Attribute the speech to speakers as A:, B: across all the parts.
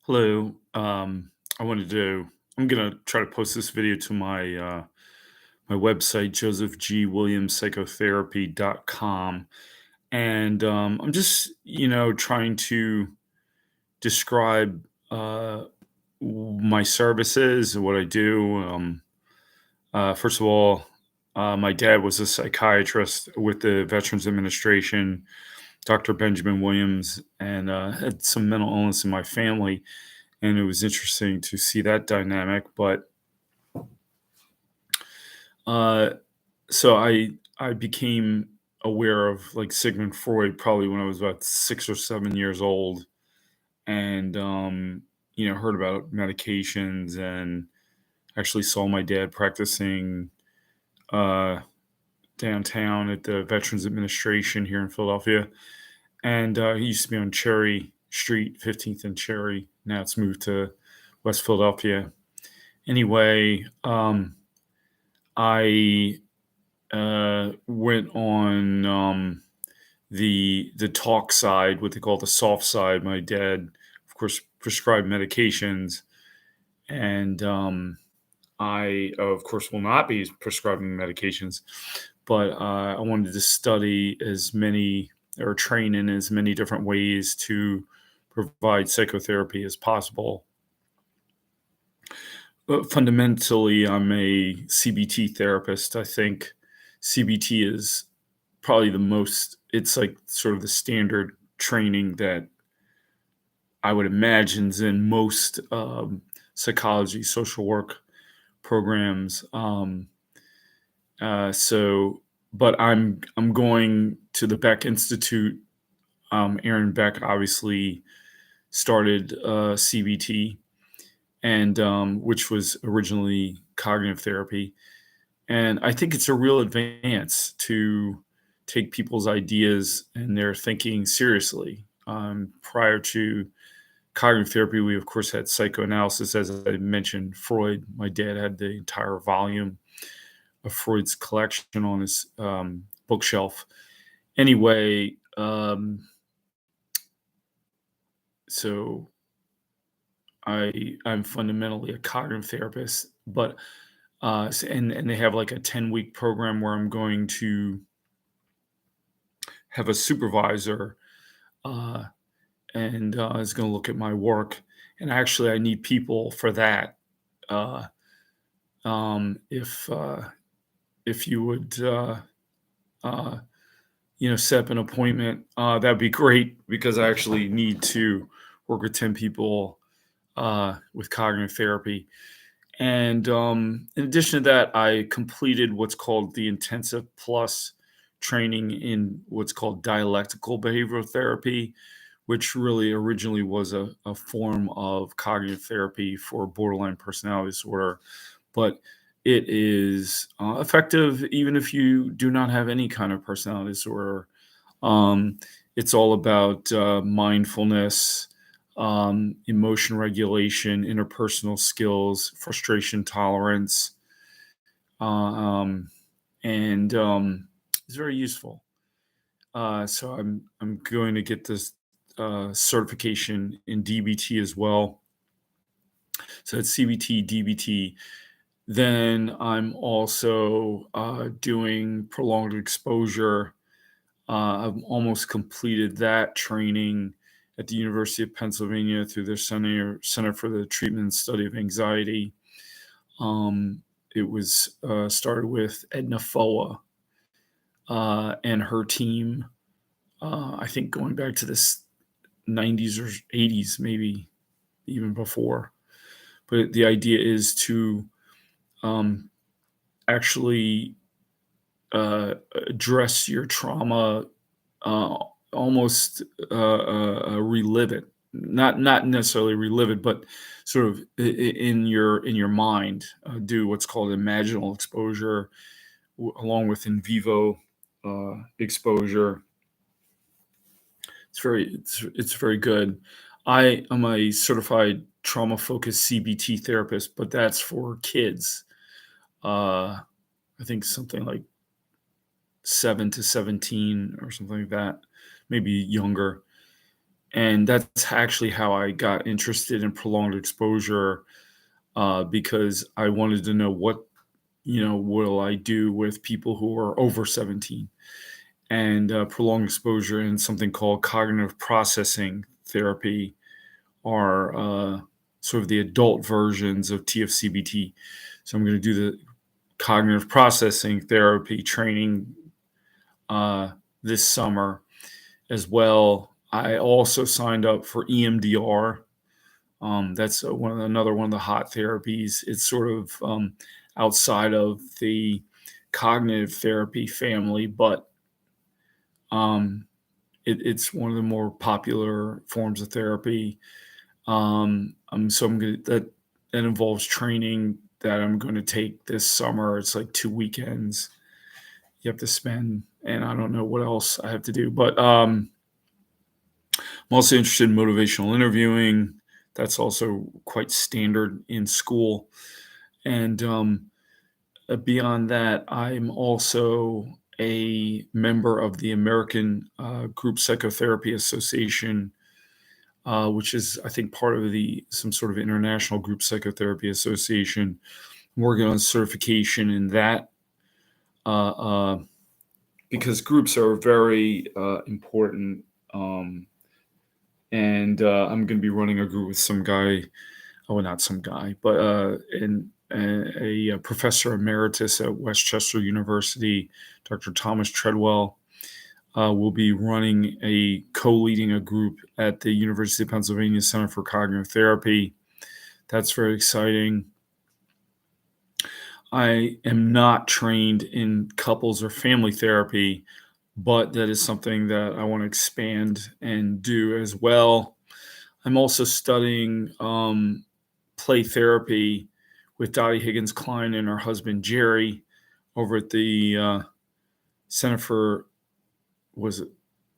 A: Hello. I wanted to. I'm gonna try to post this video to my website, josephgwilliamspsychotherapy.com, and I'm just trying to describe my services and what I do. First of all, my dad was a psychiatrist with the Veterans Administration, Dr. Benjamin Williams, and had some mental illness in my family, and it was interesting to see that dynamic. But uh, so I became aware of like Sigmund Freud probably when I was about 6 or 7 years old, and heard about medications and actually saw my dad practicing uh, downtown at the Veterans Administration here in Philadelphia, and he used to be on Cherry Street, 15th and Cherry. Now it's moved to West Philadelphia. Anyway, I went on the talk side, what they call the soft side. My dad, of course, prescribed medications, and I, of course, will not be prescribing medications. But I wanted to study as many or train in as many different ways to provide psychotherapy as possible. But fundamentally, I'm a CBT therapist. I think CBT is probably the most, it's like sort of the standard training that I would imagine is in most psychology, social work programs. So, but I'm going to the Beck Institute. Aaron Beck obviously started CBT, and which was originally cognitive therapy. And I think it's a real advance to take people's ideas and their thinking seriously. Prior to cognitive therapy, we of course had psychoanalysis, as I mentioned. Freud, my dad had the entire volume of Freud's collection on his bookshelf. Anyway, so I'm fundamentally a cognitive therapist, but and they have like a 10-week program where I'm going to have a supervisor, uh, and is going to look at my work. And actually, I need people for that. Uh, if you would, uh, set up an appointment, that'd be great because I actually need to work with 10 people with cognitive therapy. And in addition to that, I completed what's called the Intensive Plus training in what's called dialectical behavioral therapy, which really originally was a form of cognitive therapy for borderline personality disorder. But it is effective even if you do not have any kind of personality disorder. Um, it's all about mindfulness, emotion regulation, interpersonal skills, frustration tolerance, um, and it's very useful. So I'm going to get this certification in DBT as well. So it's CBT, DBT. Then I'm also doing prolonged exposure. I've almost completed that training at the University of Pennsylvania through their Center for the Treatment and Study of Anxiety. It was started with Edna Foa and her team. I think going back to the 90s or 80s, maybe even before. But the idea is to um, actually address your trauma, uh, almost relive it. Not necessarily relive it, but sort of in your mind. Do what's called imaginal exposure, along with in vivo exposure. It's very good. I am a certified trauma focused CBT therapist, but that's for kids. I think something like 7 to 17 or something like that, maybe younger. And that's actually how I got interested in prolonged exposure, because I wanted to know what, will I do with people who are over 17, and prolonged exposure and something called cognitive processing therapy are sort of the adult versions of TFCBT. So I'm going to do the cognitive processing therapy training uh, this summer as well. I also signed up for EMDR. That's another one of the hot therapies. It's sort of outside of the cognitive therapy family, but um, it's one of the more popular forms of therapy. So I'm gonna that involves training that I'm going to take this summer. It's like 2 weekends you have to spend, and I don't know what else I have to do, but I'm also interested in motivational interviewing. That's also quite standard in school. And beyond that, I'm also a member of the American Group Psychotherapy Association, which is, I think, part of the some sort of international group psychotherapy association. I'm working on certification in that, uh, uh, because groups are very important. And I'm going to be running a group with some guy. Oh, not some guy, but a professor emeritus at Westchester University, Dr. Thomas Treadwell, will be co-leading a group at the University of Pennsylvania Center for Cognitive Therapy. That's very exciting. I am not trained in couples or family therapy, but that is something that I want to expand and do as well. I'm also studying play therapy with Dottie Higgins Klein and her husband Jerry over at the Center for was it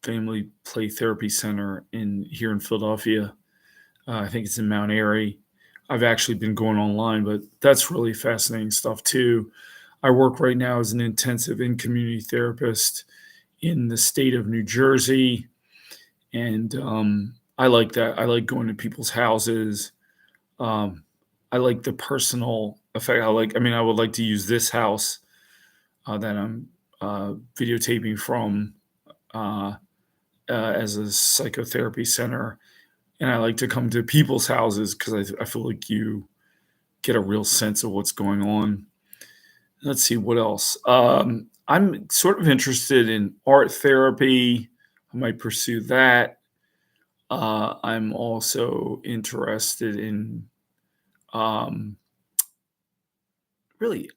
A: Family Play Therapy Center here in Philadelphia. I think it's in Mount Airy. I've actually been going online, but that's really fascinating stuff too. I work right now as an intensive and community therapist in the state of New Jersey, and I like that. I like going to people's houses. Um, I like the personal effect. I would like to use this house that I'm videotaping from as a psychotherapy center. And I like to come to people's houses because I feel like you get a real sense of what's going on. Let's see what else. I'm sort of interested in art therapy. I might pursue that. I'm also interested in um, really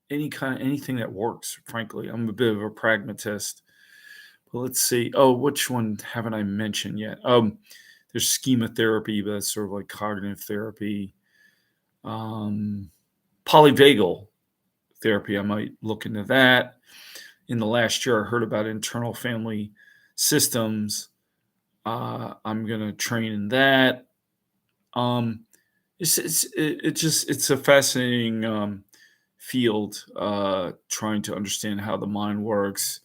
A: anything that works. Frankly, I'm a bit of a pragmatist. But let's see. Oh, which one haven't I mentioned yet? There's schema therapy, but that's sort of like cognitive therapy. Um, Polyvagal therapy. I might look into that. In the last year, I heard about internal family systems. I'm gonna train in that. Um, it's a fascinating field, trying to understand how the mind works.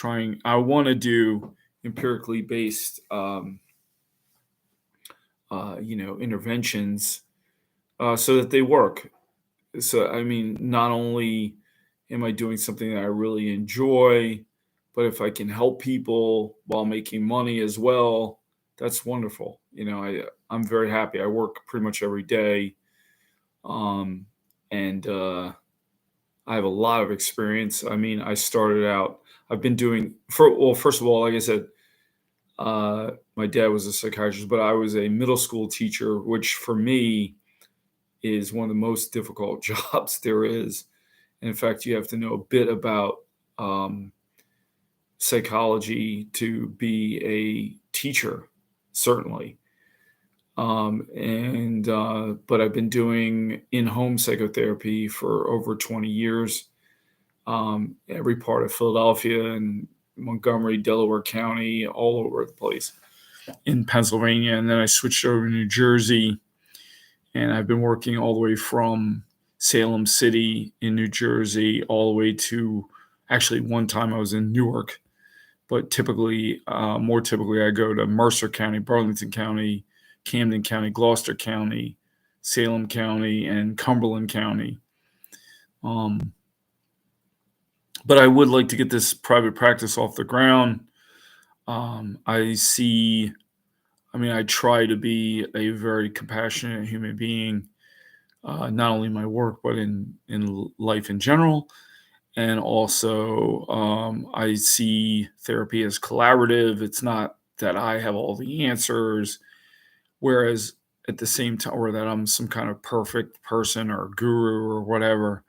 A: I want to do empirically based, interventions, so that they work. So, I mean, not only am I doing something that I really enjoy, but if I can help people while making money as well, that's wonderful. I'm very happy. I work pretty much every day, um, and I have a lot of experience. I mean, I started out. I've been doing first of all, like I said, my dad was a psychiatrist, but I was a middle school teacher, which for me is one of the most difficult jobs there is. And in fact, you have to know a bit about um, psychology to be a teacher, certainly. But I've been doing in-home psychotherapy for over 20 years, every part of Philadelphia and Montgomery, Delaware County, all over the place in Pennsylvania. And then I switched over to New Jersey, and I've been working all the way from Salem City in New Jersey all the way to, actually, one time I was in Newark, but more typically, I go to Mercer County, Burlington County, Camden County, Gloucester County, Salem County, and Cumberland County. But I would like to get this private practice off the ground. I try to be a very compassionate human being, not only in my work, but in life in general. And also, I see therapy as collaborative. It's not that I have all the answers, whereas at the same time, or that I'm some kind of perfect person or guru or whatever,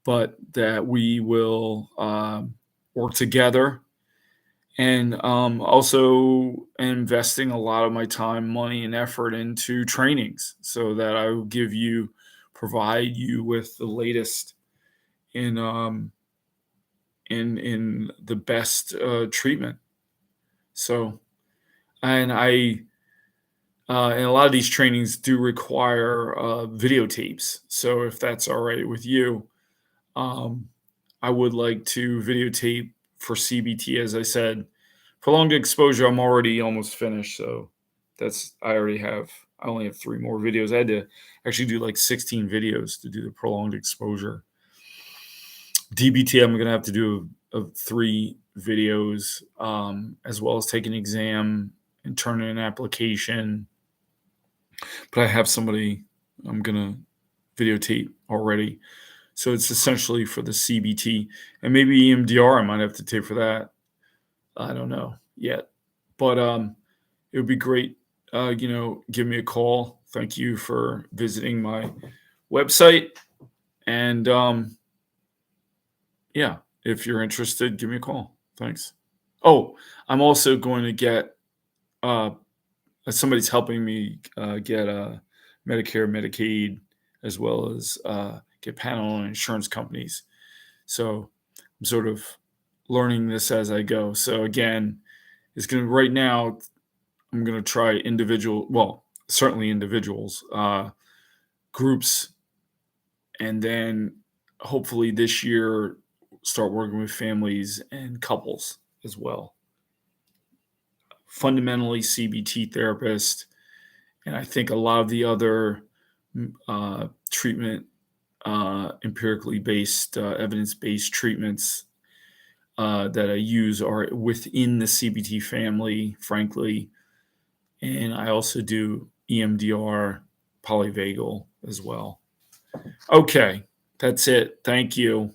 A: but that we will work together. And also investing a lot of my time, money, and effort into trainings so that I will provide you with the latest in the best treatment. So, and and a lot of these trainings do require videotapes. So if that's all right with you, I would like to videotape for CBT. As I said, prolonged exposure, I'm already almost finished. So I only have 3 more videos. I had to actually do like 16 videos to do the prolonged exposure. DBT, I'm going to have to do 3 videos, as well as take an exam and turn in an application. But I have somebody I'm going to videotape already. So it's essentially for the CBT, and maybe EMDR I might have to tape for that. I don't know yet, but it would be great. Give me a call. Thank you for visiting my website. And yeah, if you're interested, give me a call. Thanks. Oh, I'm also going to get somebody's helping me get Medicare, Medicaid, as well as get panel on insurance companies. So I'm sort of learning this as I go. So again, right now, I'm going to try certainly individuals, groups, and then hopefully this year start working with families and couples as well. Fundamentally CBT therapist, and I think a lot of the other treatment, empirically based, evidence-based treatments that I use are within the CBT family, frankly. And I also do EMDR polyvagal as well. Okay, that's it. Thank you.